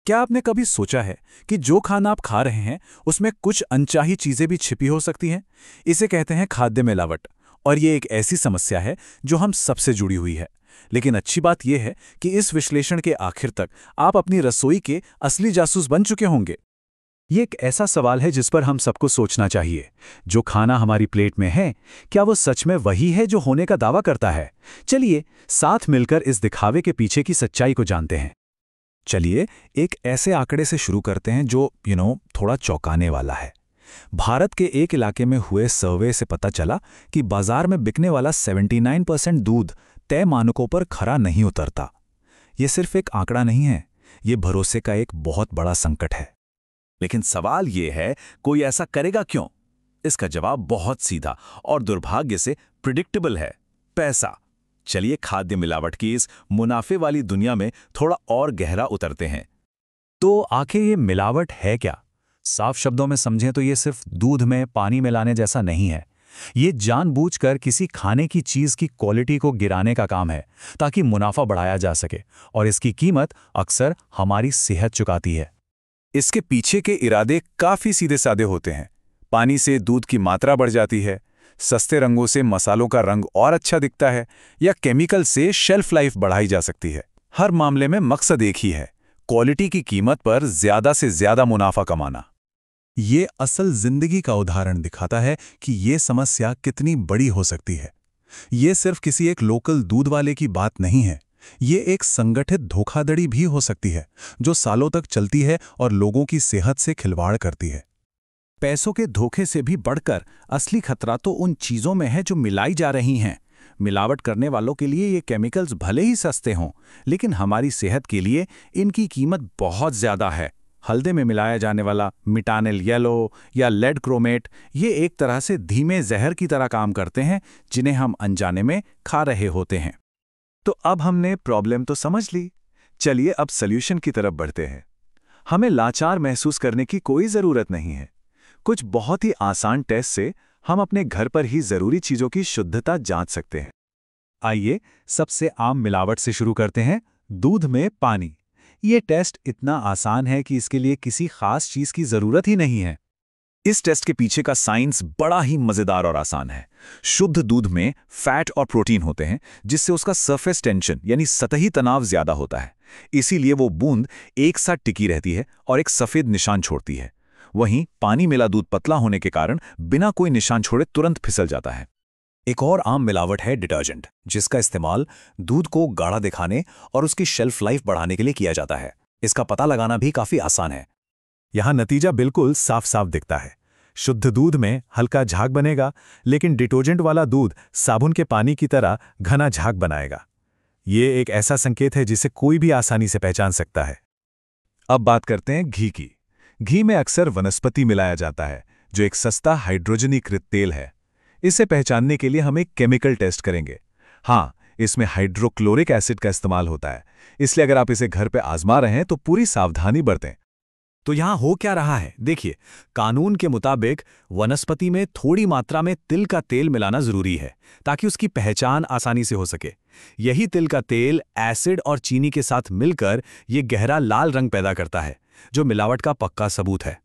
क्या आपने कभी सोचा है कि जो खाना आप खा रहे हैं उसमें कुछ अनचाही चीजें भी छिपी हो सकती हैं? इसे कहते हैं खाद्य मिलावट। और ये एक ऐसी समस्या है जो हम सबसे जुड़ी हुई है। लेकिन अच्छी बात यह है कि इस विश्लेषण के आखिर तक आप अपनी रसोई के असली जासूस बन चुके होंगे। ये एक ऐसा सवाल है जिस पर हम सबको सोचना चाहिए। जो खाना हमारी प्लेट में है, क्या वो सच में वही है जो होने का दावा करता है? चलिए साथ मिलकर इस दिखावे के पीछे की सच्चाई को जानते हैं। चलिए एक ऐसे आंकड़े से शुरू करते हैं जो थोड़ा चौंकाने वाला है। भारत के एक इलाके में हुए सर्वे से पता चला कि बाजार में बिकने वाला 79% दूध तय मानकों पर खरा नहीं उतरता। ये सिर्फ एक आंकड़ा नहीं है, ये भरोसे का एक बहुत बड़ा संकट है। लेकिन सवाल ये है, कोई ऐसा करेगा क्यों? इसका जवाब बहुत सीधा और दुर्भाग्य से प्रिडिक्टेबल है: पैसा। चलिए खाद्य मिलावट की इस मुनाफे वाली दुनिया में थोड़ा और गहरा उतरते हैं। तो आखिर ये मिलावट है क्या? साफ शब्दों में समझें तो ये सिर्फ दूध में पानी मिलाने जैसा नहीं है। ये जानबूझकर किसी खाने की चीज की क्वालिटी को गिराने का काम है ताकि मुनाफा बढ़ाया जा सके, और इसकी कीमत अक्सर हमारी सेहत चुकाती है। इसके पीछे के इरादे काफी सीधे साधे होते हैं। पानी से दूध की मात्रा बढ़ जाती है, सस्ते रंगों से मसालों का रंग और अच्छा दिखता है, या केमिकल से शेल्फ लाइफ बढ़ाई जा सकती है। हर मामले में मकसद एक ही है: क्वालिटी की कीमत पर ज्यादा से ज्यादा मुनाफा कमाना। ये असल जिंदगी का उदाहरण दिखाता है कि ये समस्या कितनी बड़ी हो सकती है। ये सिर्फ किसी एक लोकल दूध वाले की बात नहीं है, ये एक संगठित धोखाधड़ी भी हो सकती है जो सालों तक चलती है और लोगों की सेहत से खिलवाड़ करती है। पैसों के धोखे से भी बढ़कर असली खतरा तो उन चीजों में है जो मिलाई जा रही हैं। मिलावट करने वालों के लिए ये केमिकल्स भले ही सस्ते हों, लेकिन हमारी सेहत के लिए इनकी कीमत बहुत ज्यादा है। हल्दी में मिलाया जाने वाला मिटानिल येलो या लेड क्रोमेट, ये एक तरह से धीमे जहर की तरह काम करते हैं, जिन्हें हम अनजाने में खा रहे होते हैं। तो अब हमने प्रॉब्लम तो समझ ली, चलिए अब सॉल्यूशन की तरफ बढ़ते हैं। हमें लाचार महसूस करने की कोई ज़रूरत नहीं है। कुछ बहुत ही आसान टेस्ट से हम अपने घर पर ही ज़रूरी चीज़ों की शुद्धता जांच सकते हैं। आइए सबसे आम मिलावट से शुरू करते हैं: दूध में पानी। ये टेस्ट इतना आसान है कि इसके लिए किसी खास चीज़ की ज़रूरत ही नहीं है। इस टेस्ट के पीछे का साइंस बड़ा ही मजेदार और आसान है। शुद्ध दूध में फैट और प्रोटीन होते हैं, जिससे उसका सरफेस टेंशन यानी सतही तनाव ज्यादा होता है। इसीलिए वो बूंद एक साथ टिकी रहती है और एक सफेद निशान छोड़ती है। वहीं पानी मिला दूध पतला होने के कारण बिना कोई निशान छोड़े तुरंत फिसल जाता है। एक और आम मिलावट है डिटर्जेंट, जिसका इस्तेमाल दूध को गाढ़ा दिखाने और उसकी शेल्फ लाइफ बढ़ाने के लिए किया जाता है। इसका पता लगाना भी काफी आसान है। यहाँ नतीजा बिल्कुल साफ साफ दिखता है। शुद्ध दूध में हल्का झाग बनेगा, लेकिन डिटर्जेंट वाला दूध साबुन के पानी की तरह घना झाग बनाएगा। ये एक ऐसा संकेत है जिसे कोई भी आसानी से पहचान सकता है। अब बात करते हैं घी की। घी में अक्सर वनस्पति मिलाया जाता है, जो एक सस्ता हाइड्रोजनीकृत तेल है। इसे पहचानने के लिए हम एक केमिकल टेस्ट करेंगे। हाँ, इसमें हाइड्रोक्लोरिक एसिड का इस्तेमाल होता है, इसलिए अगर आप इसे घर पे आजमा रहे हैं तो पूरी सावधानी बरतें। तो यहाँ हो क्या रहा है, देखिए। कानून के मुताबिक वनस्पति में थोड़ी मात्रा में तिल का तेल मिलाना जरूरी है ताकि उसकी पहचान आसानी से हो सके। यही तिल का तेल एसिड और चीनी के साथ मिलकर ये गहरा लाल रंग पैदा करता है, जो मिलावट का पक्का सबूत है।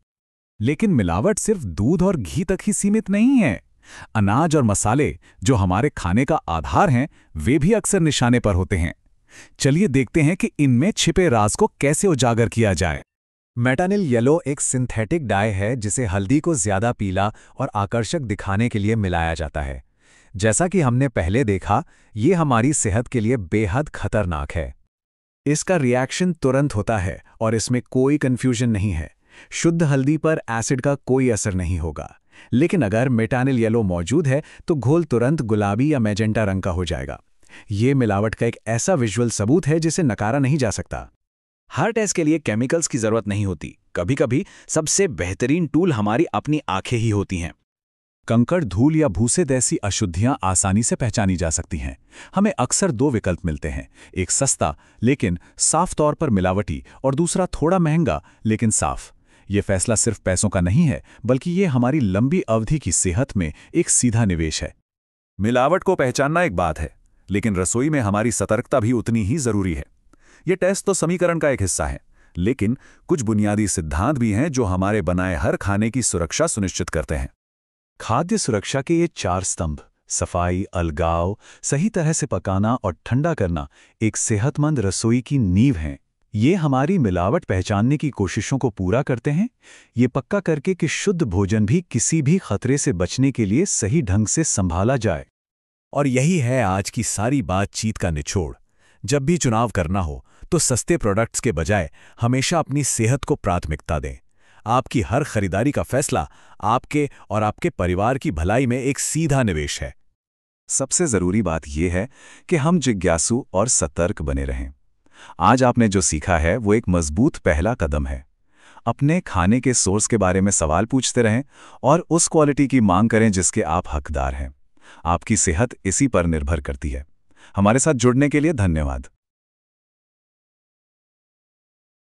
लेकिन मिलावट सिर्फ दूध और घी तक ही सीमित नहीं है। अनाज और मसाले, जो हमारे खाने का आधार हैं, वे भी अक्सर निशाने पर होते हैं। चलिए देखते हैं कि इनमें छिपे राज को कैसे उजागर किया जाए। मेटानिल येलो एक सिंथेटिक डाई है जिसे हल्दी को ज्यादा पीला और आकर्षक दिखाने के लिए मिलाया जाता है। जैसा कि हमने पहले देखा, ये हमारी सेहत के लिए बेहद खतरनाक है। इसका रिएक्शन तुरंत होता है और इसमें कोई कंफ्यूजन नहीं है। शुद्ध हल्दी पर एसिड का कोई असर नहीं होगा, लेकिन अगर मेटानिल येलो मौजूद है तो घोल तुरंत गुलाबी या मैजेंटा रंग का हो जाएगा। ये मिलावट का एक ऐसा विजुअल सबूत है जिसे नकारा नहीं जा सकता। हर टेस्ट के लिए केमिकल्स की जरूरत नहीं होती। कभी कभी सबसे बेहतरीन टूल हमारी अपनी आंखें ही होती हैं। कंकड़, धूल या भूसे जैसी अशुद्धियां आसानी से पहचानी जा सकती हैं। हमें अक्सर दो विकल्प मिलते हैं: एक सस्ता लेकिन साफ तौर पर मिलावटी, और दूसरा थोड़ा महंगा लेकिन साफ। ये फैसला सिर्फ पैसों का नहीं है, बल्कि ये हमारी लंबी अवधि की सेहत में एक सीधा निवेश है। मिलावट को पहचानना एक बात है, लेकिन रसोई में हमारी सतर्कता भी उतनी ही जरूरी है। ये टेस्ट तो समीकरण का एक हिस्सा है, लेकिन कुछ बुनियादी सिद्धांत भी हैं जो हमारे बनाए हर खाने की सुरक्षा सुनिश्चित करते हैं। खाद्य सुरक्षा के ये 4 स्तंभ, सफाई, अलगाव, सही तरह से पकाना और ठंडा करना, एक सेहतमंद रसोई की नींव हैं। ये हमारी मिलावट पहचानने की कोशिशों को पूरा करते हैं, ये पक्का करके कि शुद्ध भोजन भी किसी भी खतरे से बचने के लिए सही ढंग से संभाला जाए। और यही है आज की सारी बातचीत का निचोड़। जब भी चुनाव करना हो तो सस्ते प्रोडक्ट्स के बजाय हमेशा अपनी सेहत को प्राथमिकता दें। आपकी हर खरीदारी का फैसला आपके और आपके परिवार की भलाई में एक सीधा निवेश है। सबसे ज़रूरी बात यह है कि हम जिज्ञासु और सतर्क बने रहें। आज आपने जो सीखा है वो एक मजबूत पहला कदम है। अपने खाने के सोर्स के बारे में सवाल पूछते रहें और उस क्वालिटी की मांग करें जिसके आप हकदार हैं। आपकी सेहत इसी पर निर्भर करती है। हमारे साथ जुड़ने के लिए धन्यवाद।